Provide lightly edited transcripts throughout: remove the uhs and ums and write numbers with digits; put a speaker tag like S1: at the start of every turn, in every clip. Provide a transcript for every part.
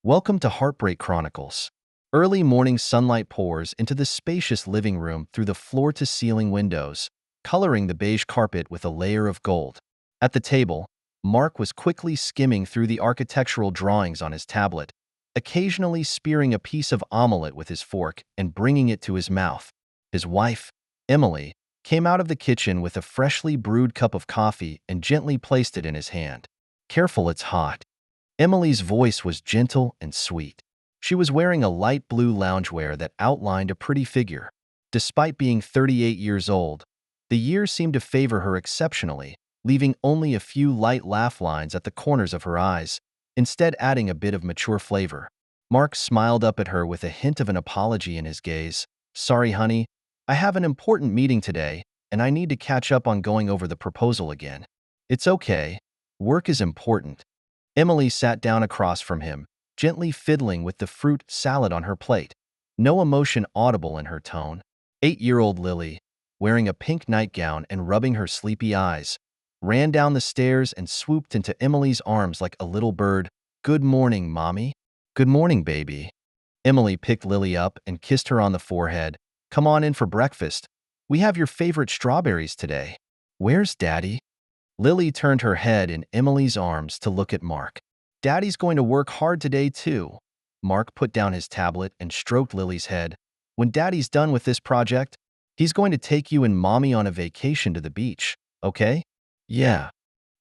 S1: Welcome to Heartbreak Chronicles. Early morning sunlight pours into the spacious living room through the floor-to-ceiling windows, coloring the beige carpet with a layer of gold. At the table, Mark was quickly skimming through the architectural drawings on his tablet, occasionally spearing a piece of omelette with his fork and bringing it to his mouth. His wife, Emily, came out of the kitchen with a freshly brewed cup of coffee and gently placed it in his hand. "Careful, it's hot." Emily's voice was gentle and sweet. She was wearing a light blue loungewear that outlined a pretty figure. Despite being 38 years old, the years seemed to favor her exceptionally, leaving only a few light laugh lines at the corners of her eyes, instead adding a bit of mature flavor. Mark smiled up at her with a hint of an apology in his gaze. "Sorry, honey. I have an important meeting today, and I need to catch up on going over the proposal again." "It's okay. Work is important." Emily sat down across from him, gently fiddling with the fruit salad on her plate, no emotion audible in her tone. 8-year-old Lily, wearing a pink nightgown and rubbing her sleepy eyes, ran down the stairs and swooped into Emily's arms like a little bird. "Good morning, Mommy." "Good morning, baby." Emily picked Lily up and kissed her on the forehead. "Come on in for breakfast. We have your favorite strawberries today." "Where's Daddy?" Lily turned her head in Emily's arms to look at Mark. "Daddy's going to work hard today, too." Mark put down his tablet and stroked Lily's head. "When Daddy's done with this project, he's going to take you and Mommy on a vacation to the beach, okay?" "Yeah."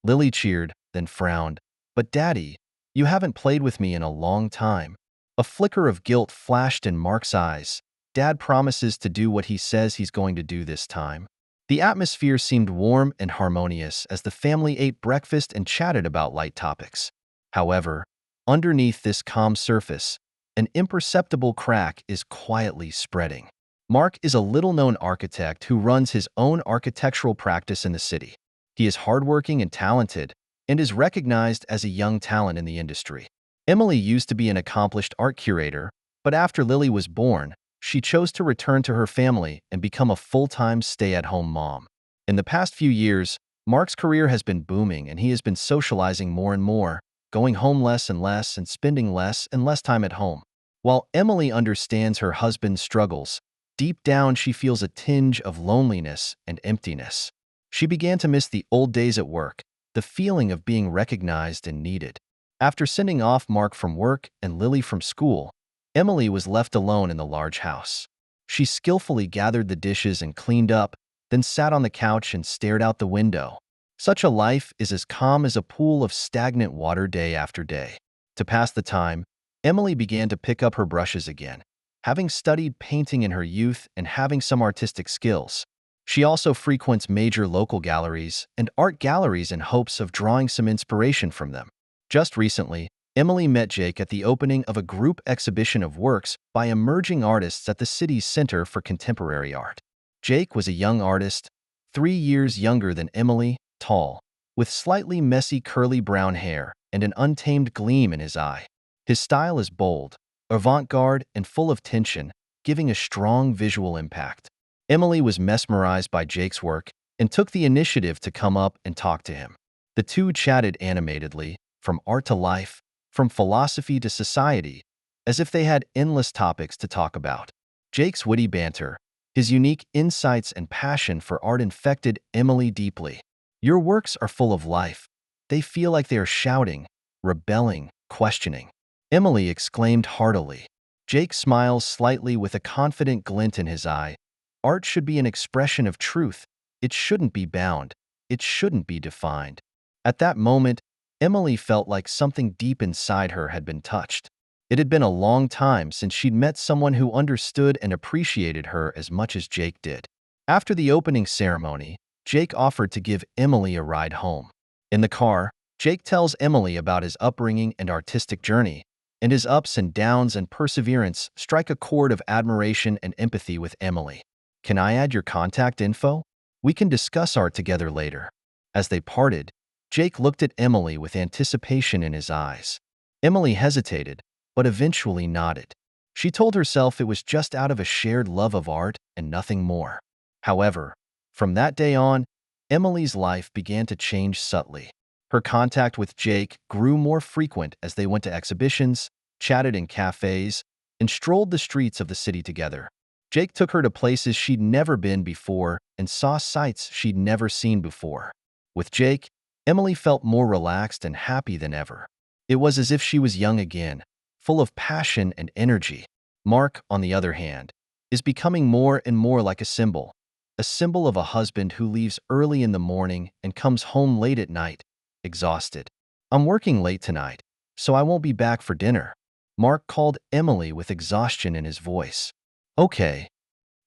S1: Lily cheered, then frowned. "But Daddy, you haven't played with me in a long time." A flicker of guilt flashed in Mark's eyes. Dad promises to do what he says he's going to do this time. The atmosphere seemed warm and harmonious as the family ate breakfast and chatted about light topics. However, underneath this calm surface, an imperceptible crack is quietly spreading. Mark is a little-known architect who runs his own architectural practice in the city. He is hardworking and talented, and is recognized as a young talent in the industry. Emily used to be an accomplished art curator, but after Lily was born, she chose to return to her family and become a full-time stay-at-home mom. In the past few years, Mark's career has been booming and he has been socializing more and more, going home less and less and spending less and less time at home. While Emily understands her husband's struggles, deep down she feels a tinge of loneliness and emptiness. She began to miss the old days at work, the feeling of being recognized and needed. After sending off Mark from work and Lily from school, Emily was left alone in the large house. She skillfully gathered the dishes and cleaned up, then sat on the couch and stared out the window. Such a life is as calm as a pool of stagnant water day after day. To pass the time, Emily began to pick up her brushes again, having studied painting in her youth and having some artistic skills. She also frequents major local galleries and art galleries in hopes of drawing some inspiration from them. Just recently, Emily met Jake at the opening of a group exhibition of works by emerging artists at the city's Center for Contemporary Art. Jake was a young artist, 3 years younger than Emily, tall, with slightly messy curly brown hair and an untamed gleam in his eye. His style is bold, avant-garde, and full of tension, giving a strong visual impact. Emily was mesmerized by Jake's work and took the initiative to come up and talk to him. The two chatted animatedly, from art to life, from philosophy to society, as if they had endless topics to talk about. Jake's witty banter, his unique insights and passion for art infected Emily deeply. "Your works are full of life. They feel like they are shouting, rebelling, questioning," Emily exclaimed heartily. Jake smiles slightly with a confident glint in his eye. "Art should be an expression of truth. It shouldn't be bound. It shouldn't be defined." At that moment, Emily felt like something deep inside her had been touched. It had been a long time since she'd met someone who understood and appreciated her as much as Jake did. After the opening ceremony, Jake offered to give Emily a ride home. In the car, Jake tells Emily about his upbringing and artistic journey, and his ups and downs and perseverance strike a chord of admiration and empathy with Emily. "Can I add your contact info? We can discuss art together later." As they parted, Jake looked at Emily with anticipation in his eyes. Emily hesitated, but eventually nodded. She told herself it was just out of a shared love of art and nothing more. However, from that day on, Emily's life began to change subtly. Her contact with Jake grew more frequent as they went to exhibitions, chatted in cafes, and strolled the streets of the city together. Jake took her to places she'd never been before and saw sights she'd never seen before. With Jake, Emily felt more relaxed and happy than ever. It was as if she was young again, full of passion and energy. Mark, on the other hand, is becoming more and more like a symbol of a husband who leaves early in the morning and comes home late at night, exhausted. "I'm working late tonight, so I won't be back for dinner," Mark called Emily with exhaustion in his voice. "Okay,"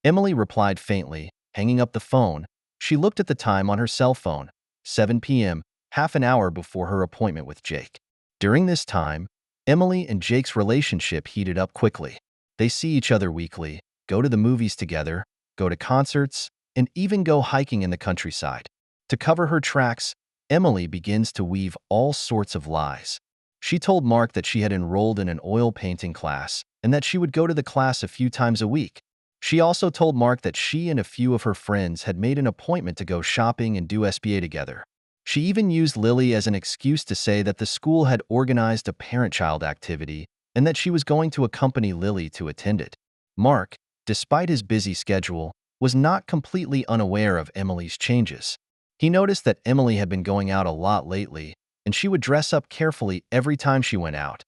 S1: Emily replied faintly, hanging up the phone. She looked at the time on her cell phone, 7 p.m., half an hour before her appointment with Jake. During this time, Emily and Jake's relationship heated up quickly. They see each other weekly, go to the movies together, go to concerts, and even go hiking in the countryside. To cover her tracks, Emily begins to weave all sorts of lies. She told Mark that she had enrolled in an oil painting class and that she would go to the class a few times a week. She also told Mark that she and a few of her friends had made an appointment to go shopping and do SBA together. She even used Lily as an excuse to say that the school had organized a parent-child activity and that she was going to accompany Lily to attend it. Mark, despite his busy schedule, was not completely unaware of Emily's changes. He noticed that Emily had been going out a lot lately, and she would dress up carefully every time she went out.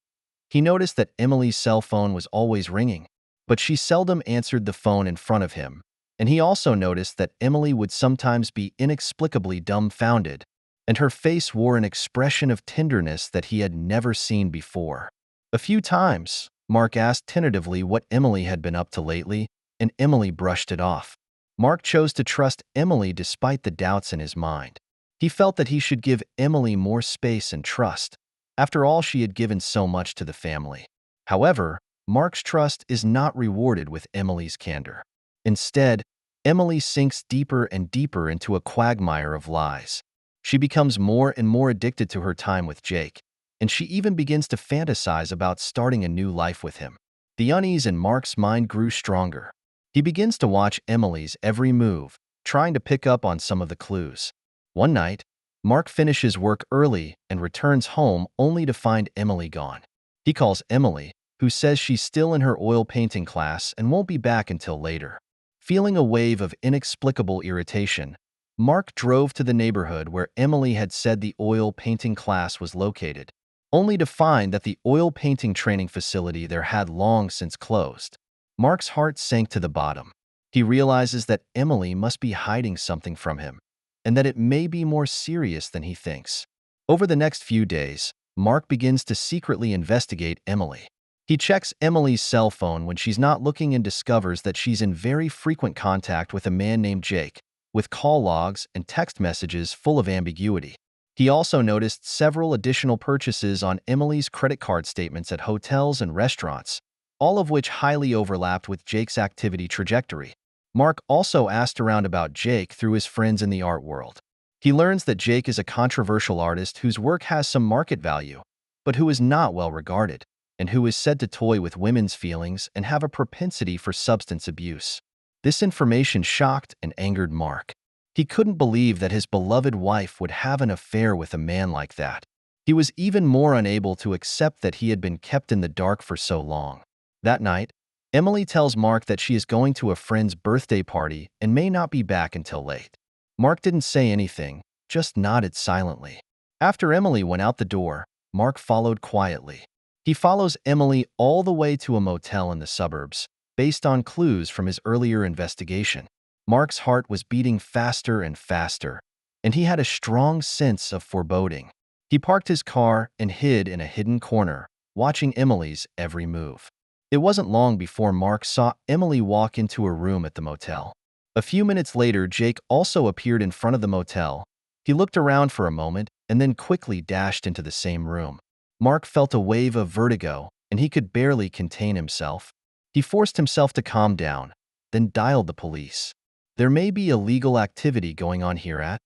S1: He noticed that Emily's cell phone was always ringing, but she seldom answered the phone in front of him, and he also noticed that Emily would sometimes be inexplicably dumbfounded, and her face wore an expression of tenderness that he had never seen before. A few times, Mark asked tentatively what Emily had been up to lately, and Emily brushed it off. Mark chose to trust Emily despite the doubts in his mind. He felt that he should give Emily more space and trust. After all, she had given so much to the family. However, Mark's trust is not rewarded with Emily's candor. Instead, Emily sinks deeper and deeper into a quagmire of lies. She becomes more and more addicted to her time with Jake, and she even begins to fantasize about starting a new life with him. The unease in Mark's mind grew stronger. He begins to watch Emily's every move, trying to pick up on some of the clues. One night, Mark finishes work early and returns home only to find Emily gone. He calls Emily, who says she's still in her oil painting class and won't be back until later. Feeling a wave of inexplicable irritation, Mark drove to the neighborhood where Emily had said the oil painting class was located, only to find that the oil painting training facility there had long since closed. Mark's heart sank to the bottom. He realizes that Emily must be hiding something from him, and that it may be more serious than he thinks. Over the next few days, Mark begins to secretly investigate Emily. He checks Emily's cell phone when she's not looking and discovers that she's in very frequent contact with a man named Jake, with call logs and text messages full of ambiguity. He also noticed several additional purchases on Emily's credit card statements at hotels and restaurants, all of which highly overlapped with Jake's activity trajectory. Mark also asked around about Jake through his friends in the art world. He learns that Jake is a controversial artist whose work has some market value, but who is not well regarded, and who is said to toy with women's feelings and have a propensity for substance abuse. This information shocked and angered Mark. He couldn't believe that his beloved wife would have an affair with a man like that. He was even more unable to accept that he had been kept in the dark for so long. That night, Emily tells Mark that she is going to a friend's birthday party and may not be back until late. Mark didn't say anything, just nodded silently. After Emily went out the door, Mark followed quietly. He follows Emily all the way to a motel in the suburbs, based on clues from his earlier investigation. Mark's heart was beating faster and faster, and he had a strong sense of foreboding. He parked his car and hid in a hidden corner, watching Emily's every move. It wasn't long before Mark saw Emily walk into a room at the motel. A few minutes later, Jake also appeared in front of the motel. He looked around for a moment and then quickly dashed into the same room. Mark felt a wave of vertigo, and he could barely contain himself. He forced himself to calm down, then dialed the police. "There may be illegal activity going on here,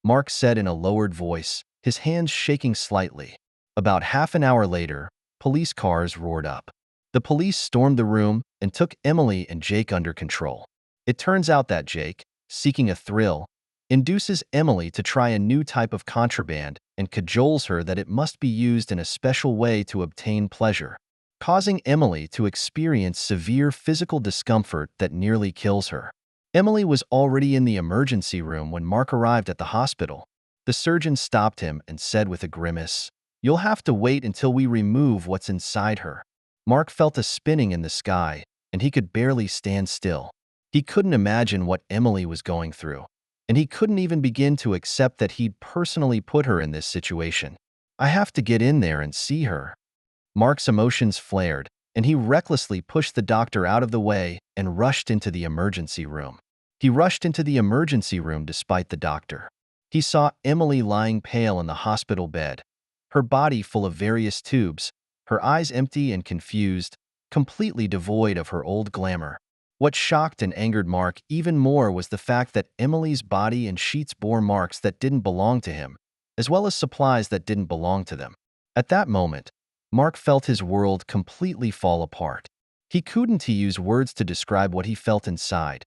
S1: Mark said in a lowered voice, his hands shaking slightly. About half an hour later, police cars roared up. The police stormed the room and took Emily and Jake under control. It turns out that Jake, seeking a thrill, induces Emily to try a new type of contraband and cajoles her that it must be used in a special way to obtain pleasure. causing Emily to experience severe physical discomfort that nearly kills her. Emily was already in the emergency room when Mark arrived at the hospital. The surgeon stopped him and said with a grimace, "You'll have to wait until we remove what's inside her." Mark felt a spinning in the sky, and he could barely stand still. He couldn't imagine what Emily was going through, and he couldn't even begin to accept that he'd personally put her in this situation. "I have to get in there and see her." Mark's emotions flared, and he recklessly pushed the doctor out of the way and rushed into the emergency room. He rushed into the emergency room despite the doctor. He saw Emily lying pale in the hospital bed, her body full of various tubes, her eyes empty and confused, completely devoid of her old glamour. What shocked and angered Mark even more was the fact that Emily's body and sheets bore marks that didn't belong to him, as well as supplies that didn't belong to them. At that moment, Mark felt his world completely fall apart. He couldn't use words to describe what he felt inside.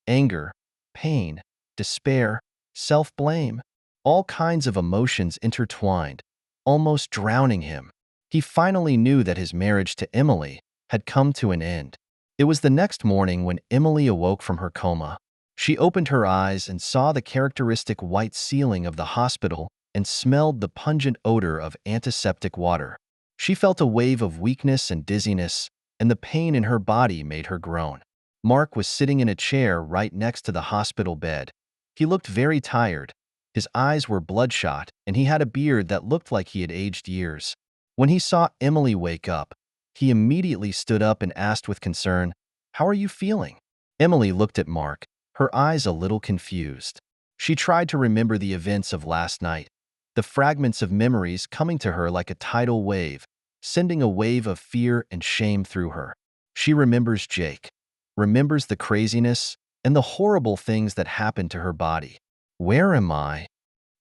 S1: Anger, pain, despair, self-blame, all kinds of emotions intertwined, almost drowning him. He finally knew that his marriage to Emily had come to an end. It was the next morning when Emily awoke from her coma. She opened her eyes and saw the characteristic white ceiling of the hospital and smelled the pungent odor of antiseptic water. She felt a wave of weakness and dizziness, and the pain in her body made her groan. Mark was sitting in a chair right next to the hospital bed. He looked very tired. His eyes were bloodshot, and he had a beard that looked like he had aged years. When he saw Emily wake up, he immediately stood up and asked with concern, "How are you feeling?" Emily looked at Mark, her eyes a little confused. She tried to remember the events of last night, the fragments of memories coming to her like a tidal wave, sending a wave of fear and shame through her. She remembers Jake, remembers the craziness and the horrible things that happened to her body. "Where am I?"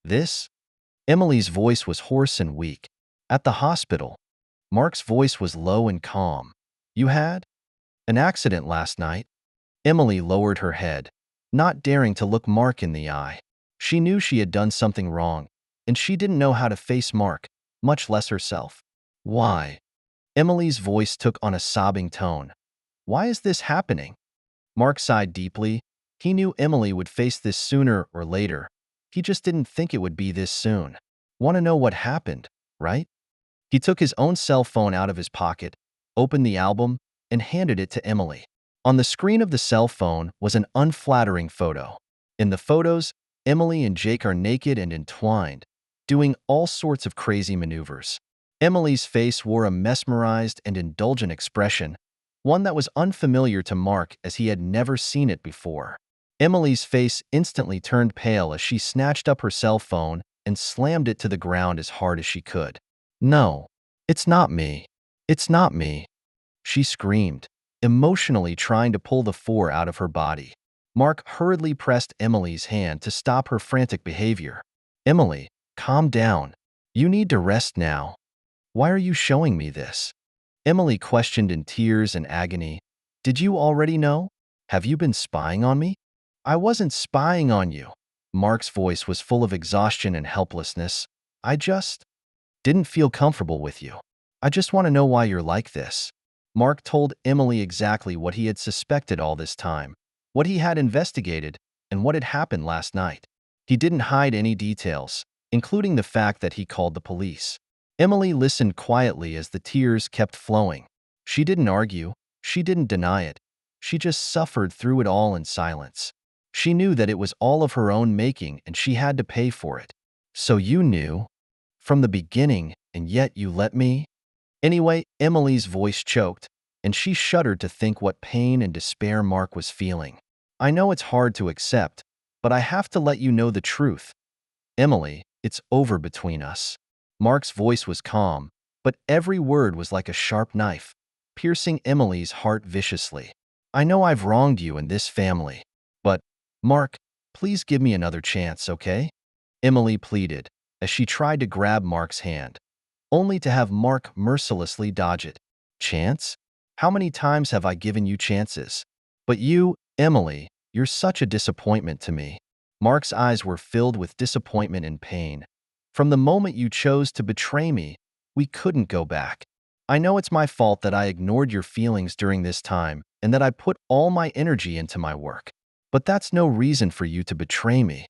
S1: "This?" Emily's voice was hoarse and weak. "At the hospital." Mark's voice was low and calm. "You had an accident last night?" Emily lowered her head, not daring to look Mark in the eye. She knew she had done something wrong, and she didn't know how to face Mark, much less herself. "Why?" Emily's voice took on a sobbing tone. "Why is this happening?" Mark sighed deeply. He knew Emily would face this sooner or later. He just didn't think it would be this soon. "Want to know what happened, right?" He took his own cell phone out of his pocket, opened the album, and handed it to Emily. On the screen of the cell phone was an unflattering photo. In the photos, Emily and Jake are naked and entwined, doing all sorts of crazy maneuvers. Emily's face wore a mesmerized and indulgent expression, one that was unfamiliar to Mark as he had never seen it before. Emily's face instantly turned pale as she snatched up her cell phone and slammed it to the ground as hard as she could. "No, it's not me. It's not me," she screamed, emotionally trying to pull the four out of her body. Mark hurriedly pressed Emily's hand to stop her frantic behavior. "Emily, calm down. You need to rest now. Why are you showing me this?" Emily questioned in tears and agony. "Did you already know? Have you been spying on me?" "I wasn't spying on you." Mark's voice was full of exhaustion and helplessness. "I just didn't feel comfortable with you. I just want to know why you're like this." Mark told Emily exactly what he had suspected all this time, what he had investigated, and what had happened last night. He didn't hide any details, including the fact that he called the police. Emily listened quietly as the tears kept flowing. She didn't argue. She didn't deny it. She just suffered through it all in silence. She knew that it was all of her own making and she had to pay for it. "So you knew from the beginning, and yet you let me?" Anyway, Emily's voice choked, and she shuddered to think what pain and despair Mark was feeling. "I know it's hard to accept, but I have to let you know the truth. Emily, it's over between us." Mark's voice was calm, but every word was like a sharp knife, piercing Emily's heart viciously. "I know I've wronged you and this family, but, Mark, please give me another chance, okay?" Emily pleaded, as she tried to grab Mark's hand, only to have Mark mercilessly dodge it. "Chance? How many times have I given you chances? But you, Emily, you're such a disappointment to me." Mark's eyes were filled with disappointment and pain. "From the moment you chose to betray me, we couldn't go back. I know it's my fault that I ignored your feelings during this time and that I put all my energy into my work. But that's no reason for you to betray me."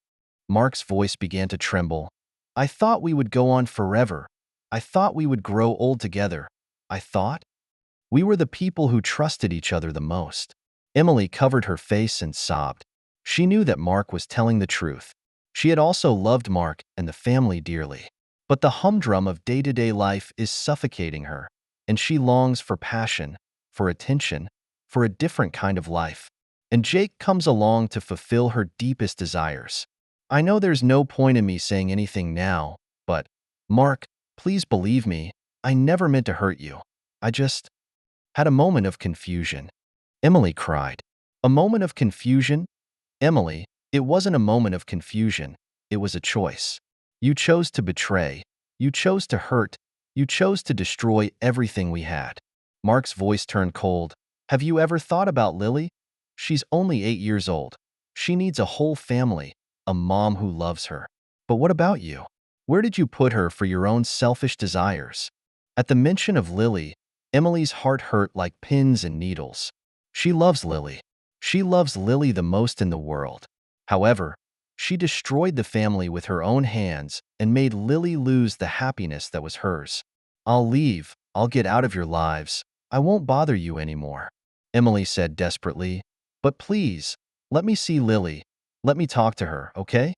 S1: Mark's voice began to tremble. "I thought we would go on forever. I thought we would grow old together. I thought we were the people who trusted each other the most." Emily covered her face and sobbed. She knew that Mark was telling the truth. She had also loved Mark and the family dearly. But the humdrum of day-to-day life is suffocating her, and she longs for passion, for attention, for a different kind of life. And Jake comes along to fulfill her deepest desires. "I know there's no point in me saying anything now, but, Mark, please believe me, I never meant to hurt you. I just had a moment of confusion." Emily cried. "A moment of confusion?" "Emily, it wasn't a moment of confusion. It was a choice. You chose to betray. You chose to hurt. You chose to destroy everything we had." Mark's voice turned cold. "Have you ever thought about Lily? She's only 8 years old. She needs a whole family, a mom who loves her. But what about you? Where did you put her for your own selfish desires?" At the mention of Lily, Emily's heart hurt like pins and needles. She loves Lily. She loves Lily the most in the world. However, she destroyed the family with her own hands and made Lily lose the happiness that was hers. "I'll leave. I'll get out of your lives. I won't bother you anymore," Emily said desperately. "But please, let me see Lily. Let me talk to her, okay?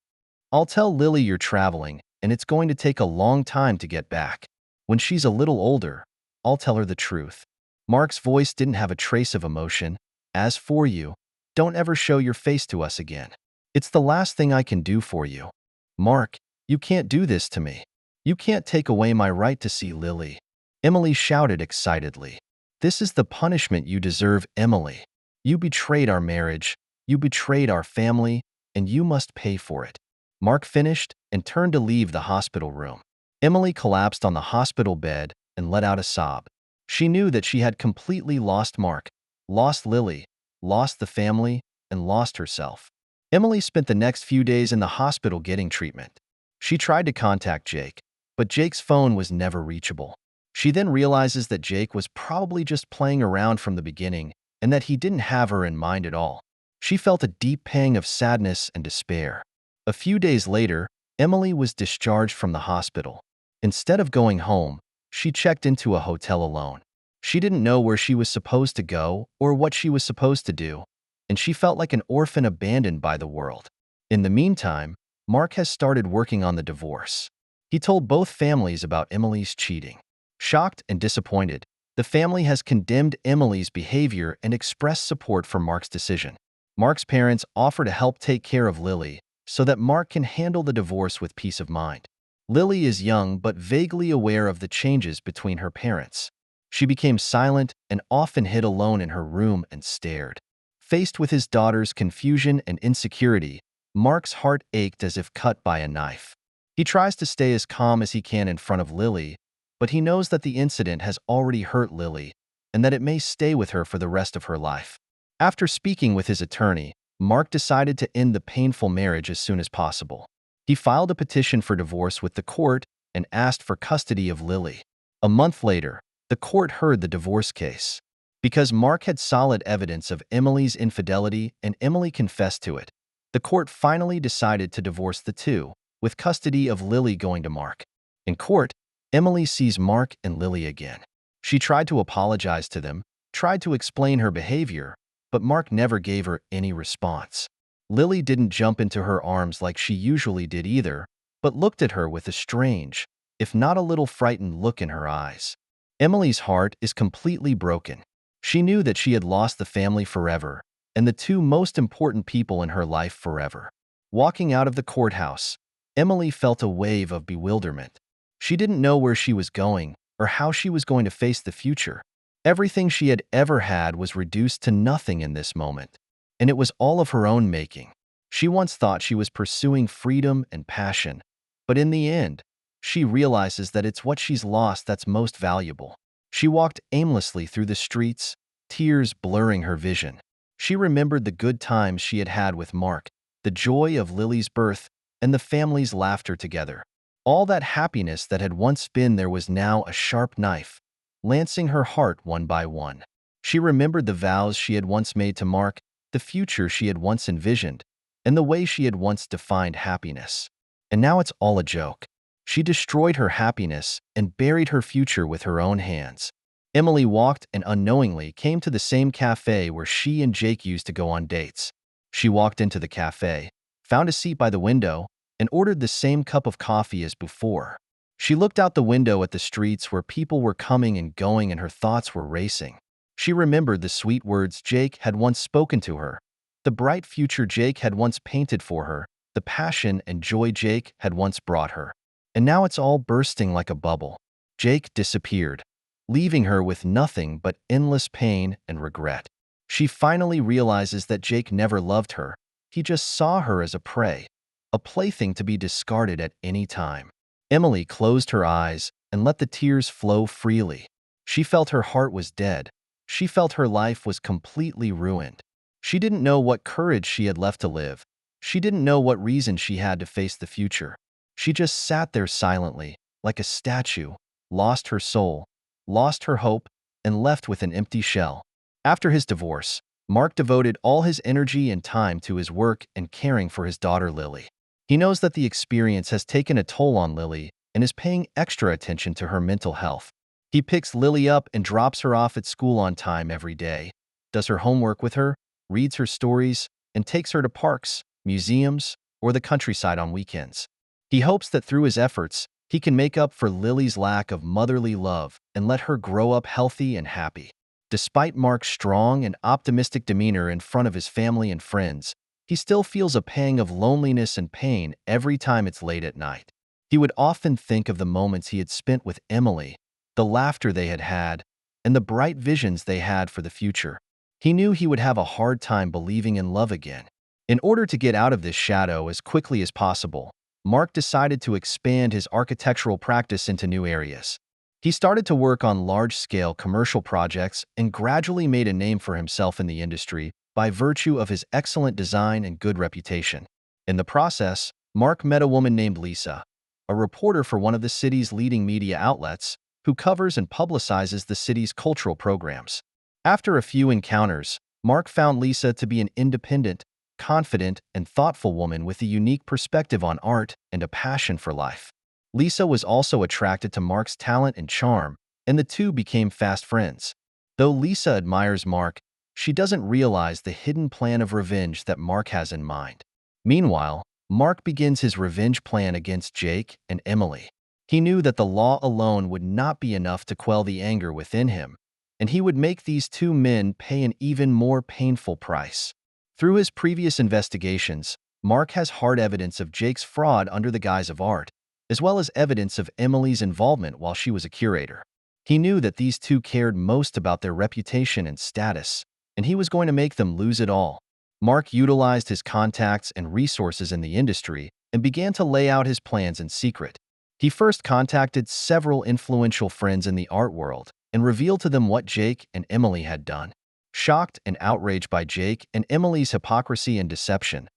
S1: I'll tell Lily you're traveling, and it's going to take a long time to get back. When she's a little older, I'll tell her the truth." Mark's voice didn't have a trace of emotion. "As for you, don't ever show your face to us again. It's the last thing I can do for you. Mark, you can't do this to me. You can't take away my right to see Lily." Emily shouted excitedly. "This is the punishment you deserve, Emily. You betrayed our marriage, you betrayed our family, and you must pay for it." Mark finished and turned to leave the hospital room. Emily collapsed on the hospital bed and let out a sob. She knew that she had completely lost Mark, lost Lily, lost the family, and lost herself. Emily spent the next few days in the hospital getting treatment. She tried to contact Jake, but Jake's phone was never reachable. She then realizes that Jake was probably just playing around from the beginning and that he didn't have her in mind at all. She felt a deep pang of sadness and despair. A few days later, Emily was discharged from the hospital. Instead of going home, she checked into a hotel alone. She didn't know where she was supposed to go or what she was supposed to do, and she felt like an orphan abandoned by the world. In the meantime, Mark has started working on the divorce. He told both families about Emily's cheating. Shocked and disappointed, the family has condemned Emily's behavior and expressed support for Mark's decision. Mark's parents offer to help take care of Lily so that Mark can handle the divorce with peace of mind. Lily is young but vaguely aware of the changes between her parents. She became silent and often hid alone in her room and stared. Faced with his daughter's confusion and insecurity, Mark's heart ached as if cut by a knife. He tries to stay as calm as he can in front of Lily, but he knows that the incident has already hurt Lily and that it may stay with her for the rest of her life. After speaking with his attorney, Mark decided to end the painful marriage as soon as possible. He filed a petition for divorce with the court and asked for custody of Lily. A month later, the court heard the divorce case. Because Mark had solid evidence of Emily's infidelity and Emily confessed to it, the court finally decided to divorce the two, with custody of Lily going to Mark. In court, Emily sees Mark and Lily again. She tried to apologize to them, tried to explain her behavior, but Mark never gave her any response. Lily didn't jump into her arms like she usually did either, but looked at her with a strange, if not a little frightened look in her eyes. Emily's heart is completely broken. She knew that she had lost the family forever, and the two most important people in her life forever. Walking out of the courthouse, Emily felt a wave of bewilderment. She didn't know where she was going or how she was going to face the future. Everything she had ever had was reduced to nothing in this moment, and it was all of her own making. She once thought she was pursuing freedom and passion, but in the end, she realizes that it's what she's lost that's most valuable. She walked aimlessly through the streets, tears blurring her vision. She remembered the good times she had had with Mark, the joy of Lily's birth, and the family's laughter together. All that happiness that had once been there was now a sharp knife, lancing her heart one by one. She remembered the vows she had once made to Mark, the future she had once envisioned, and the way she had once defined happiness. And now it's all a joke. She destroyed her happiness and buried her future with her own hands. Emily walked and unknowingly came to the same cafe where she and Jake used to go on dates. She walked into the cafe, found a seat by the window, and ordered the same cup of coffee as before. She looked out the window at the streets where people were coming and going and her thoughts were racing. She remembered the sweet words Jake had once spoken to her, the bright future Jake had once painted for her, the passion and joy Jake had once brought her. And now it's all bursting like a bubble. Jake disappeared, leaving her with nothing but endless pain and regret. She finally realizes that Jake never loved her. He just saw her as a prey, a plaything to be discarded at any time. Emily closed her eyes and let the tears flow freely. She felt her heart was dead. She felt her life was completely ruined. She didn't know what courage she had left to live. She didn't know what reason she had to face the future. She just sat there silently, like a statue, lost her soul, lost her hope, and left with an empty shell. After his divorce, Mark devoted all his energy and time to his work and caring for his daughter Lily. He knows that the experience has taken a toll on Lily and is paying extra attention to her mental health. He picks Lily up and drops her off at school on time every day, does her homework with her, reads her stories, and takes her to parks, museums, or the countryside on weekends. He hopes that through his efforts, he can make up for Lily's lack of motherly love and let her grow up healthy and happy. Despite Mark's strong and optimistic demeanor in front of his family and friends, he still feels a pang of loneliness and pain every time it's late at night. He would often think of the moments he had spent with Emily, the laughter they had had, and the bright visions they had for the future. He knew he would have a hard time believing in love again. In order to get out of this shadow as quickly as possible, Mark decided to expand his architectural practice into new areas. He started to work on large-scale commercial projects and gradually made a name for himself in the industry by virtue of his excellent design and good reputation. In the process, Mark met a woman named Lisa, a reporter for one of the city's leading media outlets, who covers and publicizes the city's cultural programs. After a few encounters, Mark found Lisa to be an independent, confident, and thoughtful woman with a unique perspective on art and a passion for life. Lisa was also attracted to Mark's talent and charm, and the two became fast friends. Though Lisa admires Mark, she doesn't realize the hidden plan of revenge that Mark has in mind. Meanwhile, Mark begins his revenge plan against Jake and Emily. He knew that the law alone would not be enough to quell the anger within him, and he would make these two men pay an even more painful price. Through his previous investigations, Mark has hard evidence of Jake's fraud under the guise of art, as well as evidence of Emily's involvement while she was a curator. He knew that these two cared most about their reputation and status, and he was going to make them lose it all. Mark utilized his contacts and resources in the industry and began to lay out his plans in secret. He first contacted several influential friends in the art world and revealed to them what Jake and Emily had done. Shocked and outraged by Jake and Emily's hypocrisy and deception,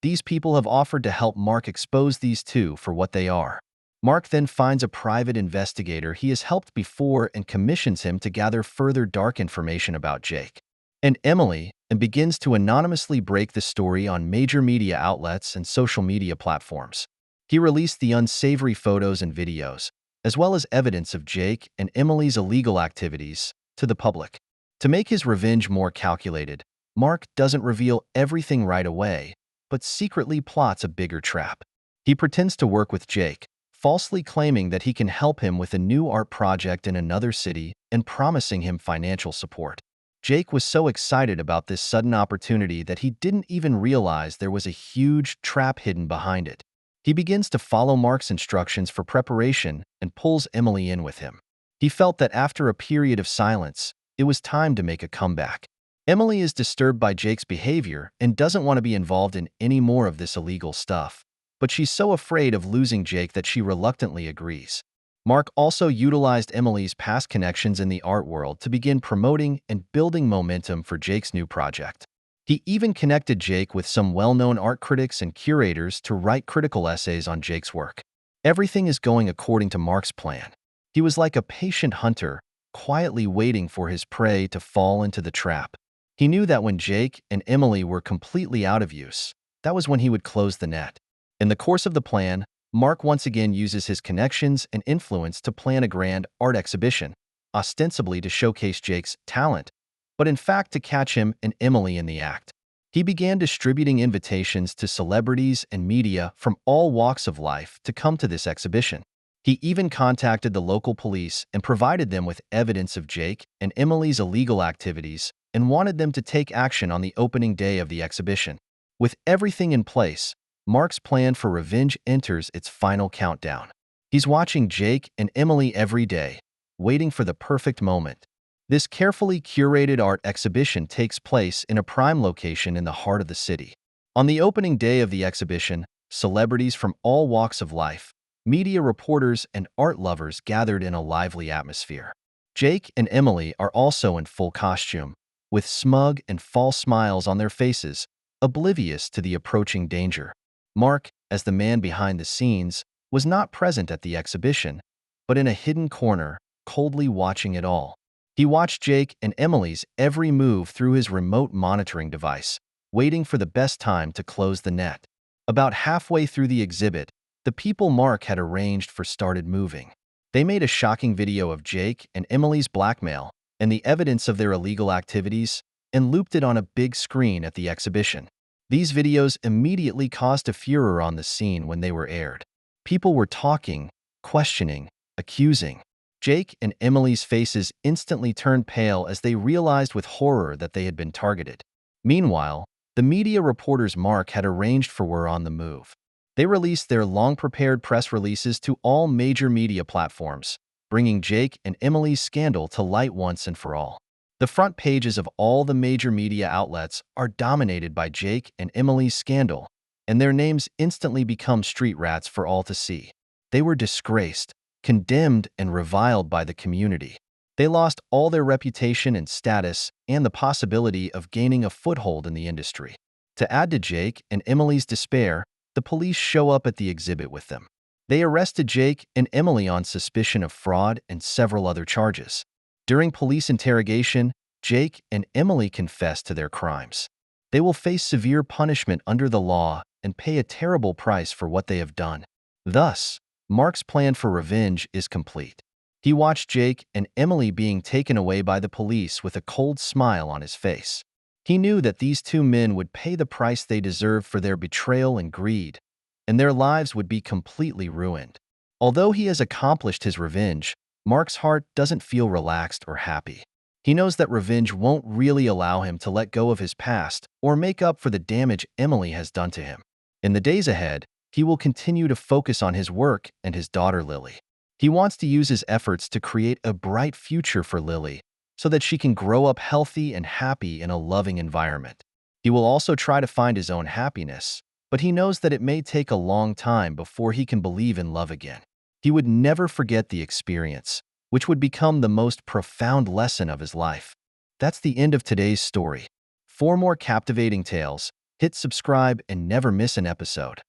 S1: these people have offered to help Mark expose these two for what they are. Mark then finds a private investigator he has helped before and commissions him to gather further dark information about Jake and Emily and begins to anonymously break the story on major media outlets and social media platforms. He released the unsavory photos and videos, as well as evidence of Jake and Emily's illegal activities, to the public. To make his revenge more calculated, Mark doesn't reveal everything right away, but secretly plots a bigger trap. He pretends to work with Jake, falsely claiming that he can help him with a new art project in another city and promising him financial support. Jake was so excited about this sudden opportunity that he didn't even realize there was a huge trap hidden behind it. He begins to follow Mark's instructions for preparation and pulls Emily in with him. He felt that after a period of silence, it was time to make a comeback. Emily is disturbed by Jake's behavior and doesn't want to be involved in any more of this illegal stuff, but she's so afraid of losing Jake that she reluctantly agrees. Mark also utilized Emily's past connections in the art world to begin promoting and building momentum for Jake's new project. He even connected Jake with some well-known art critics and curators to write critical essays on Jake's work. Everything is going according to Mark's plan. He was like a patient hunter, quietly waiting for his prey to fall into the trap. He knew that when Jake and Emily were completely out of use, that was when he would close the net. In the course of the plan, Mark once again uses his connections and influence to plan a grand art exhibition, ostensibly to showcase Jake's talent, but in fact to catch him and Emily in the act. He began distributing invitations to celebrities and media from all walks of life to come to this exhibition. He even contacted the local police and provided them with evidence of Jake and Emily's illegal activities and wanted them to take action on the opening day of the exhibition. With everything in place, Mark's plan for revenge enters its final countdown. He's watching Jake and Emily every day, waiting for the perfect moment. This carefully curated art exhibition takes place in a prime location in the heart of the city. On the opening day of the exhibition, celebrities from all walks of life, media reporters, and art lovers gathered in a lively atmosphere. Jake and Emily are also in full costume, with smug and false smiles on their faces, oblivious to the approaching danger. Mark, as the man behind the scenes, was not present at the exhibition, but in a hidden corner, coldly watching it all. He watched Jake and Emily's every move through his remote monitoring device, waiting for the best time to close the net. About halfway through the exhibit, the people Mark had arranged for started moving. They made a shocking video of Jake and Emily's blackmail and the evidence of their illegal activities and looped it on a big screen at the exhibition. These videos immediately caused a furor on the scene when they were aired. People were talking, questioning, accusing. Jake and Emily's faces instantly turned pale as they realized with horror that they had been targeted. Meanwhile, the media reporters Mark had arranged for were on the move. They released their long-prepared press releases to all major media platforms, bringing Jake and Emily's scandal to light once and for all. The front pages of all the major media outlets are dominated by Jake and Emily's scandal, and their names instantly become street rats for all to see. They were disgraced, condemned, and reviled by the community. They lost all their reputation and status and the possibility of gaining a foothold in the industry. To add to Jake and Emily's despair, the police show up at the exhibit with them. They arrested Jake and Emily on suspicion of fraud and several other charges. During police interrogation, Jake and Emily confess to their crimes. They will face severe punishment under the law and pay a terrible price for what they have done. Thus, Mark's plan for revenge is complete. He watched Jake and Emily being taken away by the police with a cold smile on his face. He knew that these two men would pay the price they deserved for their betrayal and greed, and their lives would be completely ruined. Although he has accomplished his revenge, Mark's heart doesn't feel relaxed or happy. He knows that revenge won't really allow him to let go of his past or make up for the damage Emily has done to him. In the days ahead, he will continue to focus on his work and his daughter Lily. He wants to use his efforts to create a bright future for Lily so that she can grow up healthy and happy in a loving environment. He will also try to find his own happiness, but he knows that it may take a long time before he can believe in love again. He would never forget the experience, which would become the most profound lesson of his life. That's the end of today's story. For more captivating tales, hit subscribe and never miss an episode.